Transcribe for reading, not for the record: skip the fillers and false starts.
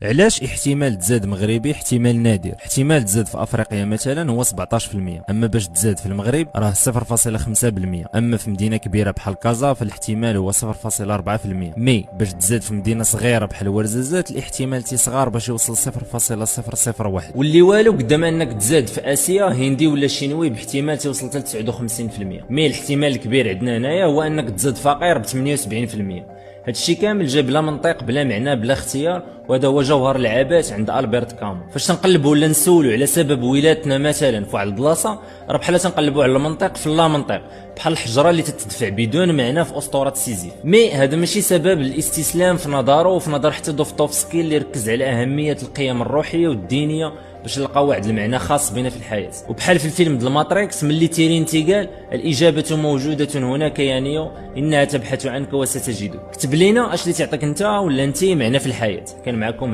علاش احتمال تزاد مغربي احتمال نادر؟ احتمال تزاد في افريقيا مثلا هو 17%، اما باش تزاد في المغرب راه 0.5%، اما في مدينه كبيره بحال كازا فالاحتمال هو 0.4%، مي باش تزاد في مدينه صغيره بحال ورزازات الاحتمال تيصغر باش يوصل 0.001، واللي والو قدام انك تزاد في اسيا هندي ولا شينوي باحتمال توصل حتى 59%، مي الاحتمال الكبير عندنا هنايا هو انك تزاد فقير ب 78%. هادشي كامل جا بلا منطق بلا معنى بلا اختيار، وهذا هو جوهر العبات عند البرت كامو. فاش تنقلبوا ولا نسولوا على سبب ولادتنا مثلا في واحد البلاصه، راه بحال تنقلبوا على المنطق في لا منطق، بحال الحجره اللي تتدفع بدون معنى في اسطوره سيزيف. مي هذا ماشي سبب الاستسلام في نظره وفي نظر حتى دوستوفسكي اللي ركز على اهميه القيم الروحيه والدينيه باش نلقاو واحد المعنى خاص بنا في الحياه. وبحال في الفيلم ديال الماتريكس ملي تيرينتي قال الاجابه موجوده هناك يا نيو، انها تبحث عنك وستجدك. كتب لينا اش اللي تعطيك انت ولا انت معنى في الحياه. كان معكم